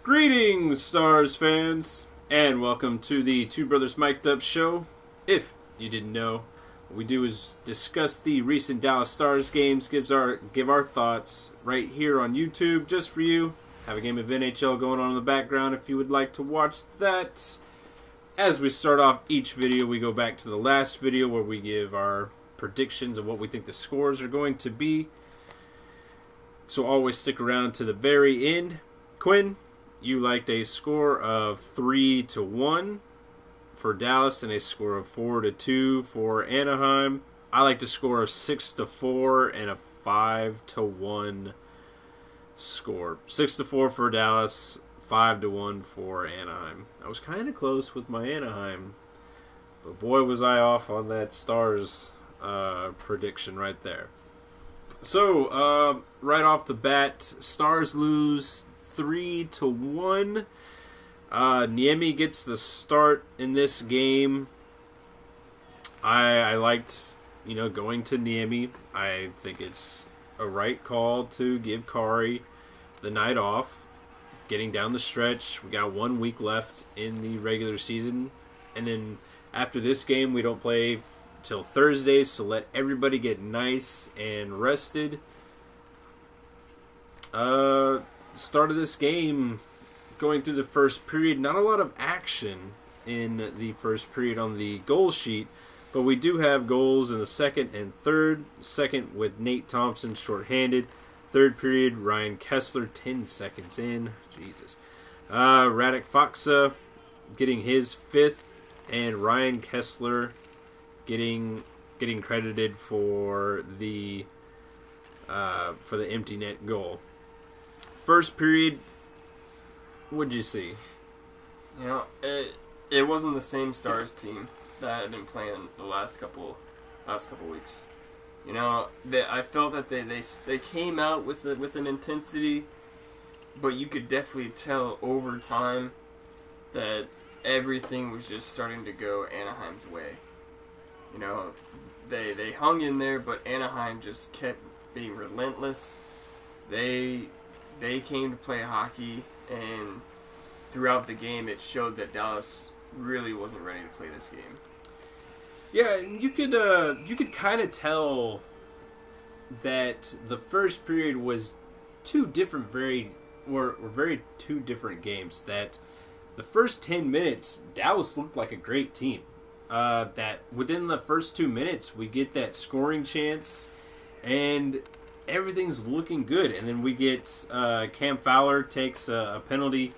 Greetings, Stars fans, and welcome to the Two Brothers Mic'd Up show. If you didn't know, what we do is discuss the recent Dallas Stars games, give our thoughts right here on YouTube, just for you. Have a game of NHL going on in the background if you would like to watch that. As we start off each video, we go back to the last video where we give our predictions of what we think the scores are going to be. So always stick around to the very end. Quinn, you liked a score of 3-1 for Dallas and a score of 4-2 for Anaheim. I liked a score of 6-4 and a 5-1 score. 6-4 for Dallas, 5-1 for Anaheim. I was kind of close with my Anaheim, but boy was I off on that Stars prediction right there. So, right off the bat, Stars lose 3-1. Niemi gets the start in this game. I liked, going to Niemi. I think it's a right call to give Kari the night off. Getting down the stretch, we got 1 week left in the regular season, and then after this game, we don't play till Thursday, so let everybody get nice and rested. Start of this game, going through the first period, not a lot of action in the first period on the goal sheet, but we do have goals in the second and third. Second with Nate Thompson shorthanded. Third period, Ryan Kessler 10 seconds in. Jesus. Radek Faksa getting his fifth, and Ryan Kessler getting credited for the empty net goal. First period, what'd you see? It wasn't the same Stars team that had been playing the last couple weeks. I felt that they came out with an intensity, but you could definitely tell over time that everything was just starting to go Anaheim's way. They hung in there, but Anaheim just kept being relentless. They came to play hockey, and throughout the game, it showed that Dallas really wasn't ready to play this game. Yeah, you could kind of tell that the first period was two different two different games. That the first 10 minutes, Dallas looked like a great team. That within the first 2 minutes, we get that scoring chance, and everything's looking good. And then we get Cam Fowler takes a penalty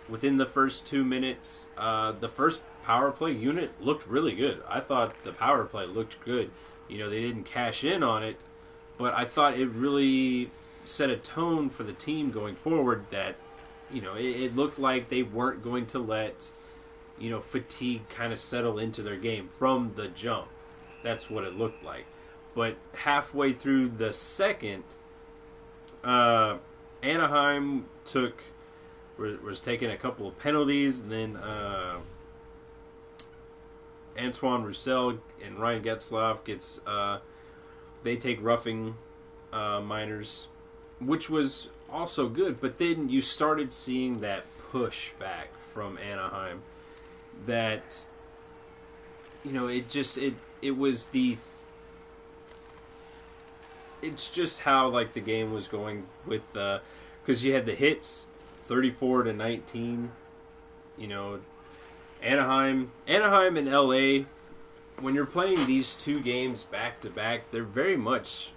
within the first 2 minutes. The first power play unit looked really good. I thought the power play looked good. They didn't cash in on it, but I thought it really set a tone for the team going forward that, it looked like they weren't going to let, fatigue kind of settle into their game from the jump. That's what it looked like. But halfway through the second, Anaheim was taking a couple of penalties, and then Antoine Roussel and Ryan Getzlaf gets they take roughing minors, which was also good. But then you started seeing that push back from Anaheim. That it's just how the game was going with because you had the hits 34-19. Anaheim and LA, when you're playing these two games back to back, they're very much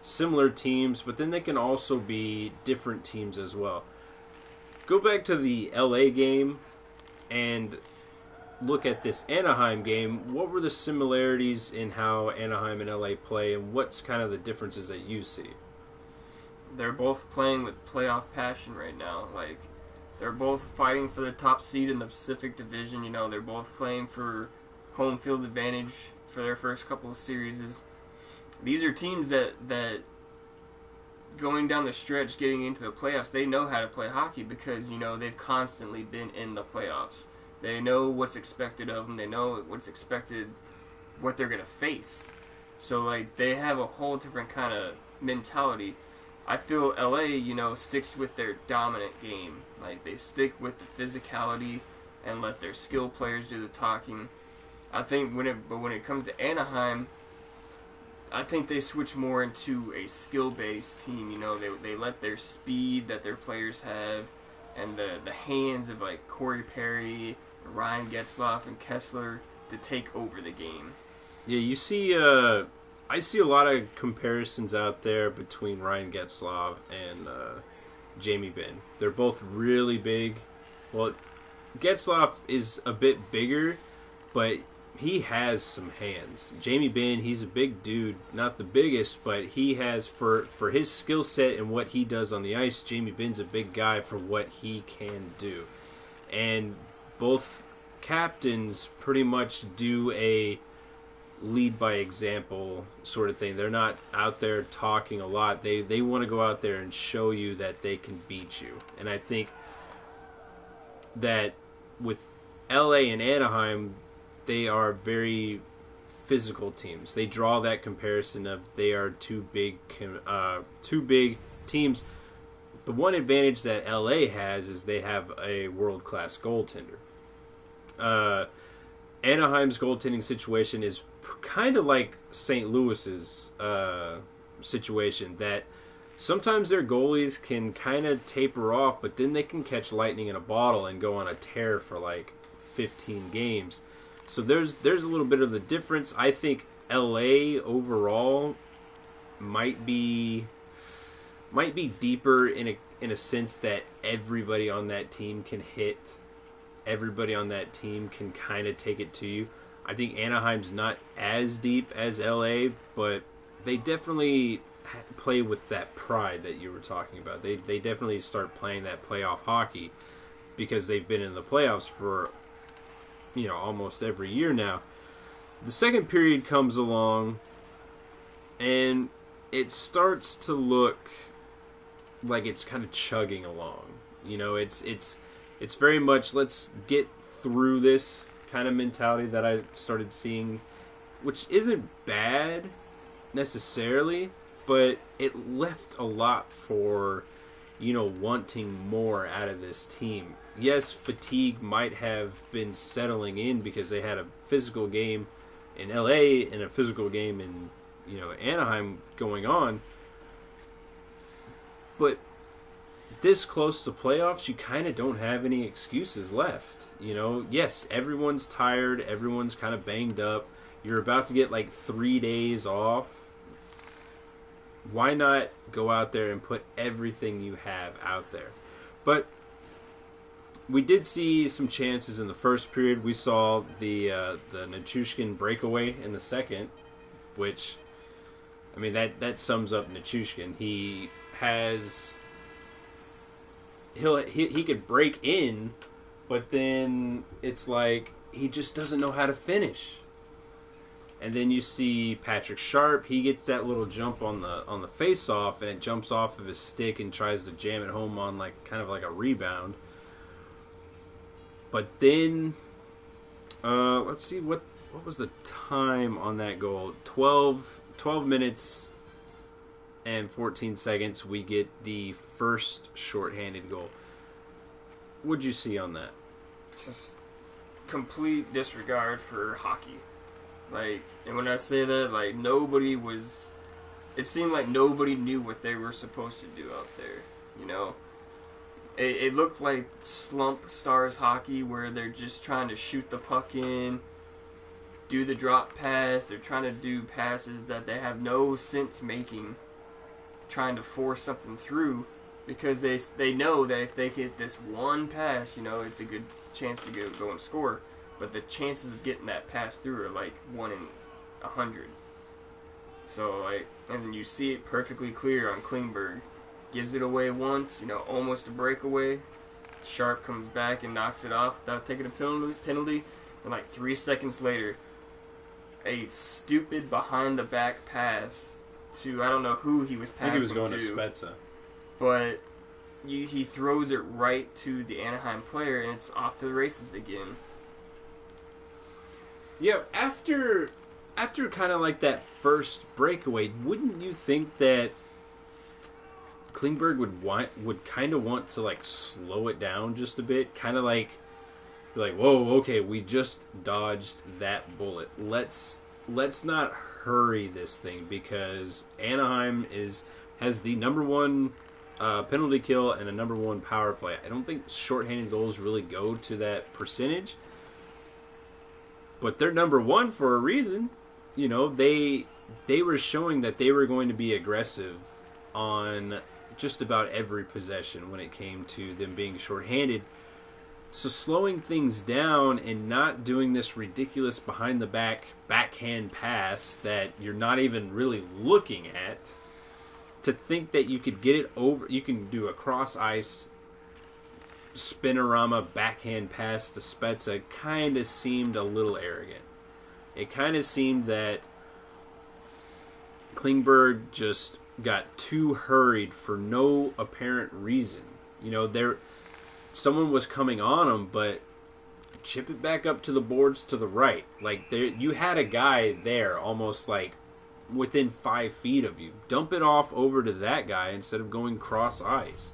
similar teams, but then they can also be different teams as well. Go back to the LA game and look at this Anaheim game. What were the similarities in how Anaheim and LA play, and what's kind of the differences that you see? They're both playing with playoff passion right now. They're both fighting for the top seed in the Pacific Division. They're both playing for home field advantage for their first couple of series. These are teams that going down the stretch, getting into the playoffs, they know how to play hockey because, they've constantly been in the playoffs. They know what's expected of them. They know what's expected, what they're going to face. So, they have a whole different kind of mentality. I feel LA, sticks with their dominant game. Like, they stick with the physicality and let their skill players do the talking. I think when it comes to Anaheim, I think they switch more into a skill-based team. They let their speed that their players have and the hands of like Corey Perry, Ryan Getzlaf, and Kessler to take over the game. Yeah, you see, I see a lot of comparisons out there between Ryan Getzlaf and Jamie Benn. They're both really big. Well, Getzlaf is a bit bigger, but he has some hands. Jamie Benn, he's a big dude, not the biggest, but he has, for his skill set and what he does on the ice, Jamie Benn's a big guy for what he can do. And both captains pretty much do a lead by example sort of thing. They're not out there talking a lot. They want to go out there and show you that they can beat you. And I think that with LA and Anaheim, they are very physical teams. They draw that comparison of they are two big teams. The one advantage that LA has is they have a world-class goaltender. Anaheim's goaltending situation is kind of like St. Louis's situation, that sometimes their goalies can kind of taper off, but then they can catch lightning in a bottle and go on a tear for like 15 games. So there's a little bit of the difference. I think LA overall might be deeper in a sense that everybody on that team can hit. Everybody on that team can kind of take it to you. I think Anaheim's not as deep as LA, but they definitely play with that pride that you were talking about. They definitely start playing that playoff hockey because they've been in the playoffs for almost every year now. The second period comes along and it starts to look like it's kind of chugging along. It's very much let's get through this kind of mentality that I started seeing, which isn't bad necessarily, but it left a lot for wanting more out of this team. Yes, fatigue might have been settling in because they had a physical game in LA and a physical game in Anaheim going on, but this close to playoffs, you kind of don't have any excuses left. Yes, everyone's tired, everyone's kind of banged up. You're about to get like 3 days off. Why not go out there and put everything you have out there? But we did see some chances in the first period. We saw the Nichushkin breakaway in the second, which, I mean, that sums up Nichushkin. He could break in, but then it's like he just doesn't know how to finish. And then you see Patrick Sharp. He gets that little jump on the face-off, and it jumps off of his stick and tries to jam it home on kind of like a rebound. But then, let's see what was the time on that goal? 12 minutes and 14 seconds. We get the first shorthanded goal. What'd you see on that? Just complete disregard for hockey. And when I say that, it seemed like nobody knew what they were supposed to do out there, It looked like slump Stars hockey where they're just trying to shoot the puck in, do the drop pass, they're trying to do passes that they have no sense making, trying to force something through, because they know that if they get this one pass, it's a good chance to go and score. But the chances of getting that pass through are like 1 in 100. So and then you see it perfectly clear on Klingberg. Gives it away once, almost a breakaway. Sharp comes back and knocks it off without taking a penalty. Then 3 seconds later, a stupid behind the back pass to, I don't know who he was passing to. I think he was going to Spezza. But he throws it right to the Anaheim player, and it's off to the races again. Yeah, after kind of like that first breakaway, wouldn't you think that Klingberg would kind of want to like slow it down just a bit, kind of like be like, whoa, okay, we just dodged that bullet. Let's not hurry this thing, because Anaheim has the number one penalty kill and a number one power play. I don't think shorthanded goals really go to that percentage, but they're number one for a reason. You know, they were showing that they were going to be aggressive on just about every possession when it came to them being shorthanded. So slowing things down and not doing this ridiculous behind the back backhand pass that you're not even really looking at, to think that you could get it over, you can do a cross ice spinorama backhand pass to Spezza, kind of seemed a little arrogant. It kind of seemed that Klingberg just got too hurried for no apparent reason. You know, someone was coming on him, but chip it back up to the boards to the right. Like, you had a guy there almost like within 5 feet of you. Dump it off over to that guy instead of going cross ice.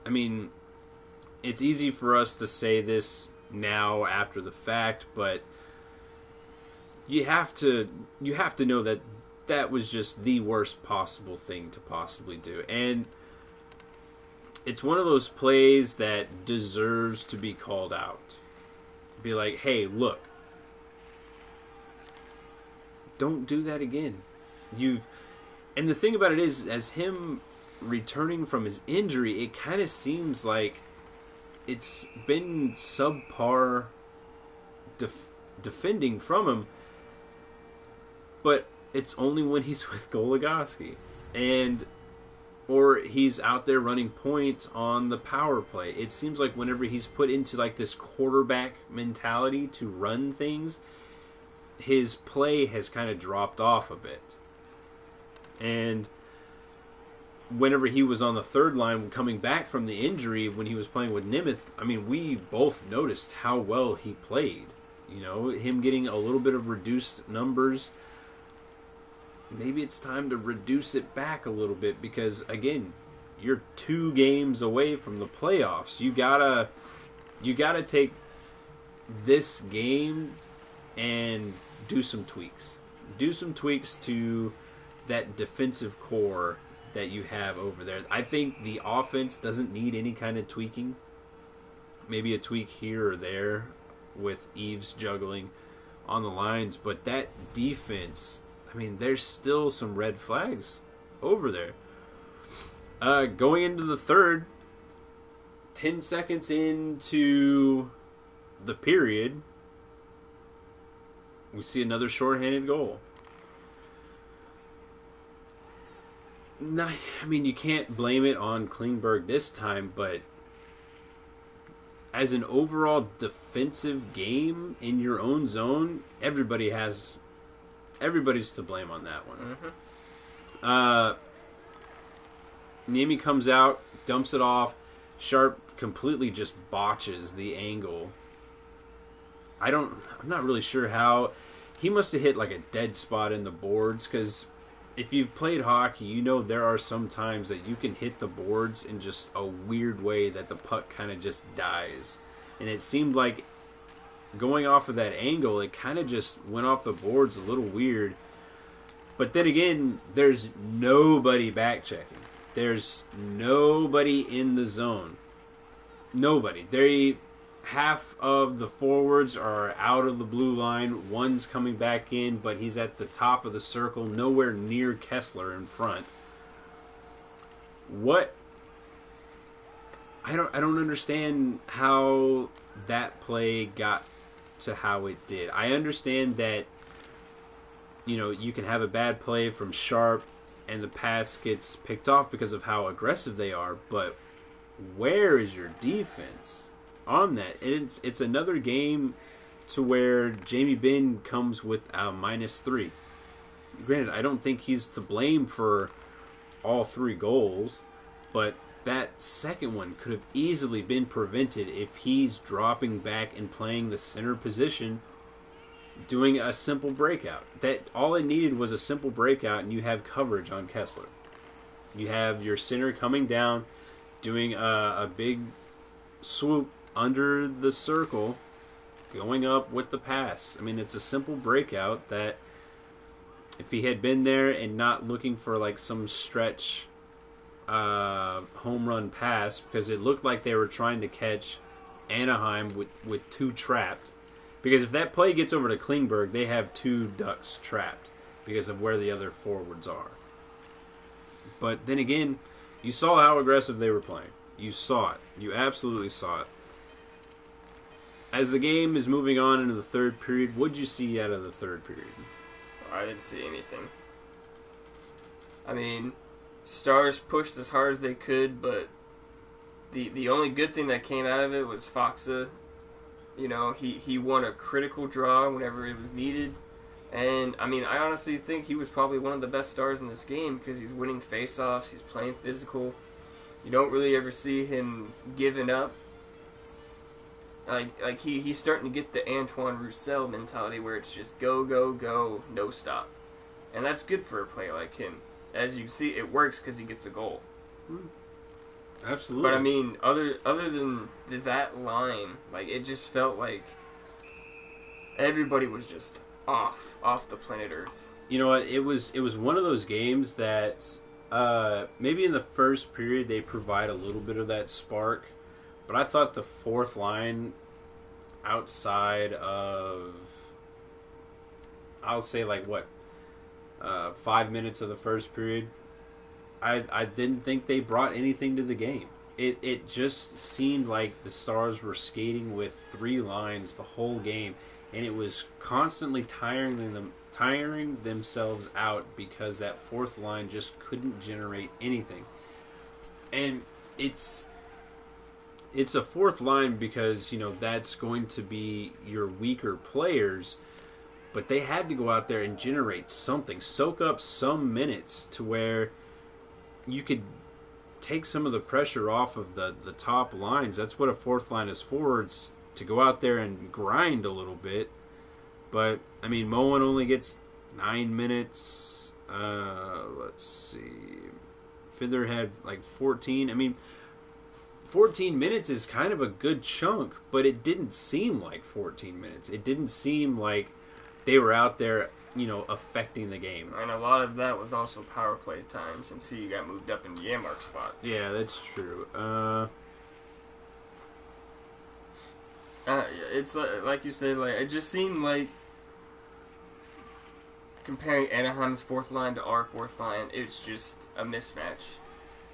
I mean, it's easy for us to say this now after the fact, but you have to know that that was just the worst possible thing to possibly do. And it's one of those plays that deserves to be called out. Be like, hey, look, don't do that again. And the thing about it is, as him returning from his injury, it kind of seems like it's been subpar defending from him, but it's only when he's with Goligoski, or he's out there running points on the power play. It seems like whenever he's put into like this quarterback mentality to run things, his play has kind of dropped off a bit. And whenever he was on the third line coming back from the injury, when he was playing with Nimith, I mean, we both noticed how well he played. You know, him getting a little bit of reduced numbers. Maybe it's time to reduce it back a little bit, because again, you're 2 games away from the playoffs. You gotta take this game and do some tweaks. Do some tweaks to that defensive core that you have over there. I think the offense doesn't need any kind of tweaking. Maybe a tweak here or there with Eves juggling on the lines, but that defense, I mean, there's still some red flags over there. Going into the third, 10 seconds into the period, we see another shorthanded goal. I mean, you can't blame it on Klingberg this time, but as an overall defensive game in your own zone, everybody's to blame on that one. Mm-hmm. Niemi comes out, dumps it off. Sharp completely just botches the angle. I'm not really sure how. He must have hit like a dead spot in the boards, because if you've played hockey, you know there are some times that you can hit the boards in just a weird way that the puck kind of just dies. And it seemed like going off of that angle, it kind of just went off the boards a little weird. But then again, there's nobody back checking. There's nobody in the zone. Nobody. Half of the forwards are out of the blue line. One's coming back in, but he's at the top of the circle, nowhere near Kessler in front. What? I don't understand how that play got to how it did. I understand that, you know, you can have a bad play from Sharp and the pass gets picked off because of how aggressive they are, but where is your defense on that? It's another game to where Jamie Benn comes with a -3. Granted, I don't think he's to blame for all 3 goals, but that second one could have easily been prevented if he's dropping back and playing the center position, doing a simple breakout. That all it needed was a simple breakout, and you have coverage on Kessler. You have your center coming down, doing a big swoop under the circle, going up with the pass. I mean, it's a simple breakout that if he had been there and not looking for like some stretch home run pass, because it looked like they were trying to catch Anaheim with two trapped. Because if that play gets over to Klingberg, they have two Ducks trapped because of where the other forwards are. But then again, you saw how aggressive they were playing. You saw it. You absolutely saw it. As the game is moving on into the third period, what did you see out of the third period? I didn't see anything. I mean, Stars pushed as hard as they could, but the only good thing that came out of it was Foxa. You know, he won a critical draw whenever it was needed. And, I mean, I honestly think he was probably one of the best Stars in this game because he's winning faceoffs, he's playing physical. You don't really ever see him giving up. Like he's starting to get the Antoine Roussel mentality where it's just go, go, go, no stop. And that's good for a player like him. As you can see, it works because he gets a goal. Absolutely. But I mean, other than that line, like it just felt like everybody was just off the planet Earth. You know what? It was one of those games that maybe in the first period they provide a little bit of that spark, but I thought the fourth line outside of, I'll say like what, 5 minutes of the first period, I didn't think they brought anything to the game. It just seemed like the Stars were skating with three lines the whole game, and it was constantly tiring themselves out because that fourth line just couldn't generate anything. And it's a fourth line because, you know, that's going to be your weaker players, but they had to go out there and generate something, soak up some minutes to where you could take some of the pressure off of the top lines. That's what a fourth line is for. It's to go out there and grind a little bit. But, I mean, Moen only gets 9 minutes. Let's see. Fither had like 14. I mean, 14 minutes is kind of a good chunk, but it didn't seem like 14 minutes. It didn't seem like they were out there, you know, affecting the game. And a lot of that was also power play time since he got moved up in the Yamark spot. Yeah, that's true. It's like you said, like it just seemed like comparing Anaheim's fourth line to our fourth line, it's just a mismatch.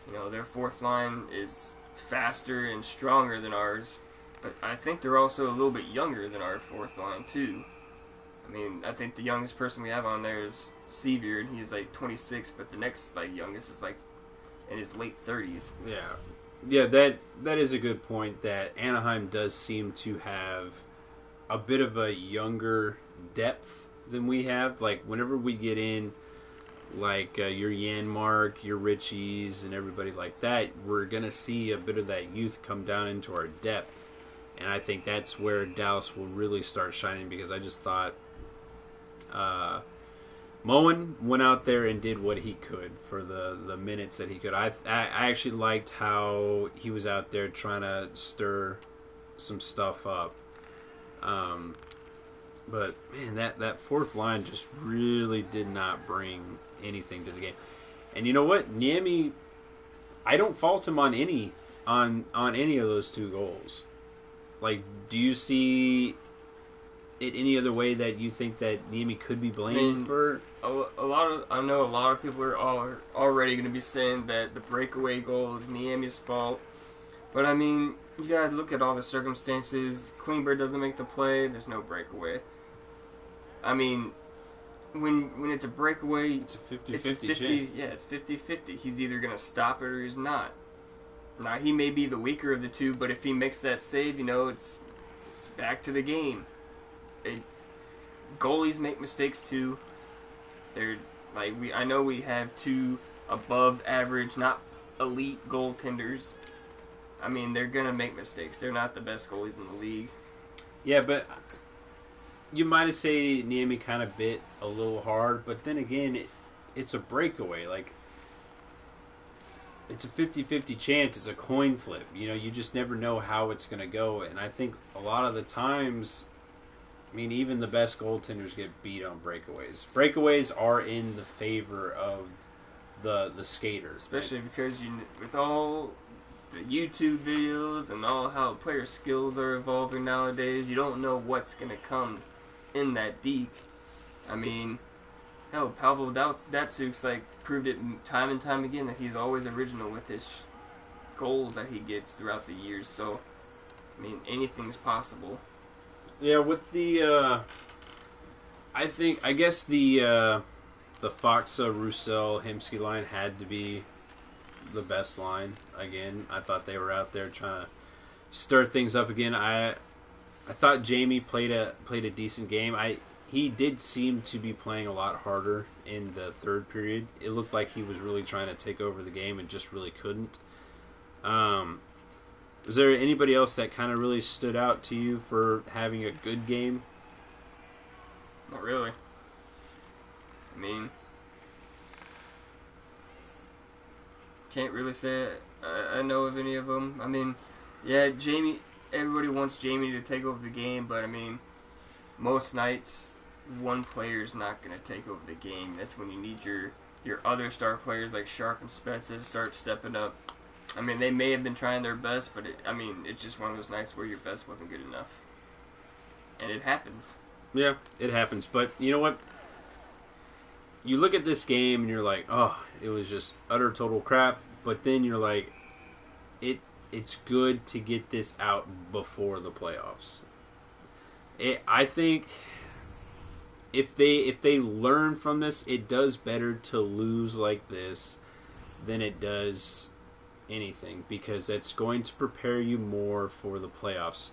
You know, their fourth line is faster and stronger than ours, but I think they're also a little bit younger than our fourth line too. I mean, I think the youngest person we have on there is Sevier, and he's like 26, but the next like youngest is like in his late 30s. Yeah, that is a good point. That Anaheim does seem to have a bit of a younger depth than we have. Like whenever we get in, like your Janmark, your Richies, and everybody like that, we're gonna see a bit of that youth come down into our depth, and I think that's where Dallas will really start shining because I just thought. Moen went out there and did what he could for the minutes that he could. I actually liked how he was out there trying to stir some stuff up. But man, that fourth line just really did not bring anything to the game. And you know what, Niemi, I don't fault him on any of those two goals. Like, do you see it any other way that you think that Niemi could be blamed for? I know a lot of people are already going to be saying that the breakaway goal is Niemi's fault, but I mean, you gotta look at all the circumstances. Klingberg doesn't make the play. There's no breakaway. I mean, when it's a breakaway, it's a 50-50 chance. Yeah, it's 50-50. He's either going to stop it or he's not. Now, he may be the weaker of the two, but if he makes that save, you know, it's back to the game. Goalies make mistakes too. They're like I know we have two above average, not elite goaltenders. I mean, they're gonna make mistakes. They're not the best goalies in the league. Yeah, but you might have say Niemi kind of bit a little hard, but then again, it's a breakaway. Like it's a 50-50 chance. It's a coin flip. You just never know how it's going to go. And I think a lot of the times, I mean, even the best goaltenders get beat on breakaways. Breakaways are in the favor of the skaters. Especially because with all the YouTube videos and all how player skills are evolving nowadays, you don't know what's going to come in that deke. I mean, hell, Pavel Datsyuk's proved it time and time again that he's always original with his goals that he gets throughout the years. So, I mean, anything's possible. Yeah, with the I guess the Faksa, Roussel, Hemsky line had to be the best line again. I thought they were out there trying to stir things up again. I thought Jamie played a decent game. He did seem to be playing a lot harder in the third period. It looked like he was really trying to take over the game and just really couldn't. Was there anybody else that kind of really stood out to you for having a good game? Not really. I mean, can't really say I know of any of them. I mean, yeah, Jamie. Everybody wants Jamie to take over the game, but I mean, most nights one player's not going to take over the game. That's when you need your other star players like Sharp and Spezza to start stepping up. I mean, they may have been trying their best, but it's just one of those nights where your best wasn't good enough, and it happens. Yeah, it happens. But you know what? You look at this game and you're like, oh, it was just utter total crap. But then you're like, it's good to get this out before the playoffs. I think if they learn from this, it does better to lose like this than it does anything, because that's going to prepare you more for the playoffs.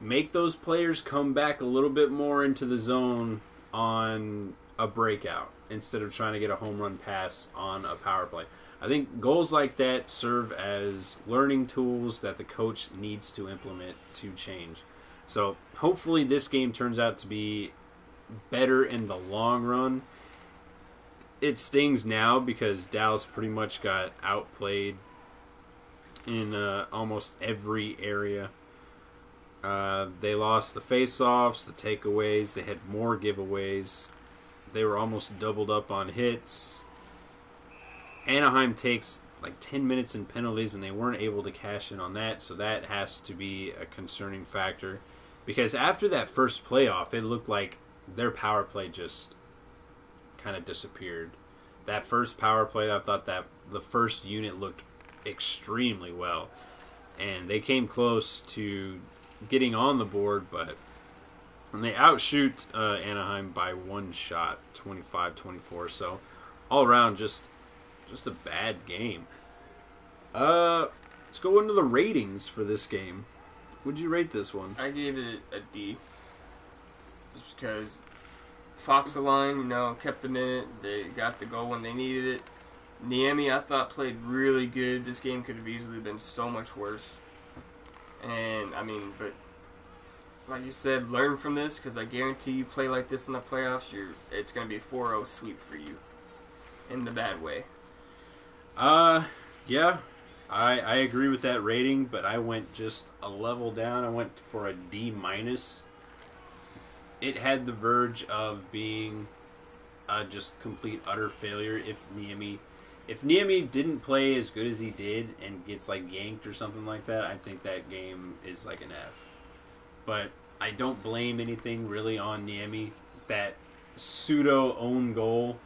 Make those players come back a little bit more into the zone on a breakout instead of trying to get a home run pass on a power play. I think goals like that serve as learning tools that the coach needs to implement to change. So hopefully this game turns out to be better in the long run. It stings now because Dallas pretty much got outplayed in almost every area. They lost the face-offs, the takeaways. They had more giveaways. They were almost doubled up on hits. Anaheim takes 10 minutes in penalties, and they weren't able to cash in on that, so that has to be a concerning factor. Because after that first playoff, it looked like their power play just kind of disappeared. That first power play, I thought that the first unit looked extremely well. And they came close to getting on the board, but they outshoot Anaheim by one shot, 25-24. So all around, just a bad game. Let's go into the ratings for this game. Would you rate this one? I gave it a D. Just because Fox line, kept them in it. They got the goal when they needed it. Niemi, I thought, played really good. This game could have easily been so much worse. And, but like you said, learn from this, because I guarantee you play like this in the playoffs, it's going to be a 4-0 sweep for you. In the bad way. Yeah. I agree with that rating, but I went just a level down. I went for a D-. It had the verge of being just complete utter failure if Niemi didn't play as good as he did and gets yanked or something like that. I think that game is an F. But I don't blame anything really on Niemi. That pseudo own goal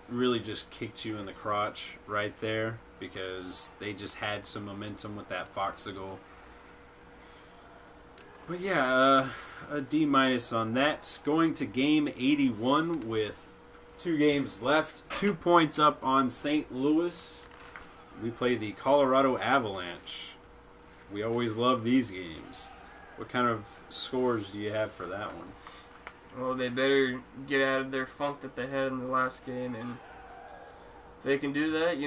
really just kicked you in the crotch right there, because they just had some momentum with that Foxa goal. But yeah, a D- on that. Going to game 81 with 2 games left. 2 points up on St. Louis. We play the Colorado Avalanche. We always love these games. What kind of scores do you have for that one? Well, they better get out of their funk that they had in the last game, and if they can do that,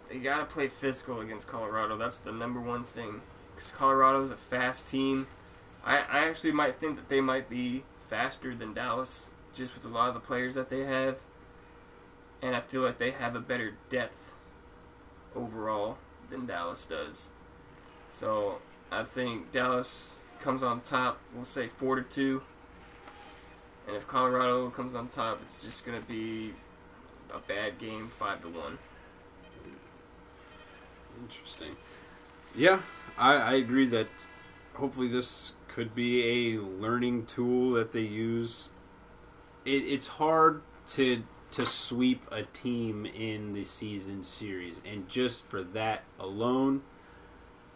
they got to play physical against Colorado. That's the number one thing, because Colorado's a fast team. I actually might think that they might be faster than Dallas, just with a lot of the players that they have. and I feel like they have a better depth overall than Dallas does. So I think Dallas comes on top. We'll say 4-2, and if Colorado comes on top, it's just gonna be a bad game, 5-1. Interesting. Yeah, I agree that hopefully this could be a learning tool that they use. It's hard to sweep a team in the season series, and just for that alone,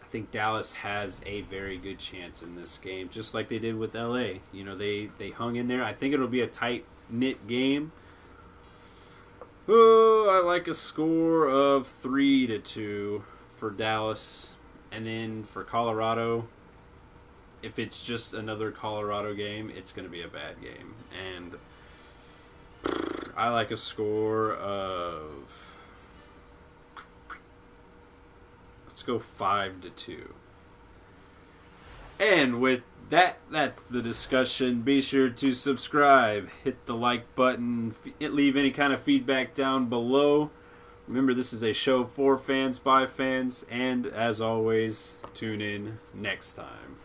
I think Dallas has a very good chance in this game, just like they did with LA. You know, they hung in there. I think it'll be a tight knit game. Oh, I like a score of 3-2 for Dallas. And then for Colorado, if it's just another Colorado game, it's going to be a bad game. And I like a score of, let's go 5-2. And with that's the discussion. Be sure to subscribe, hit the like button, leave any kind of feedback down below. Remember, this is a show for fans, by fans, and as always, tune in next time.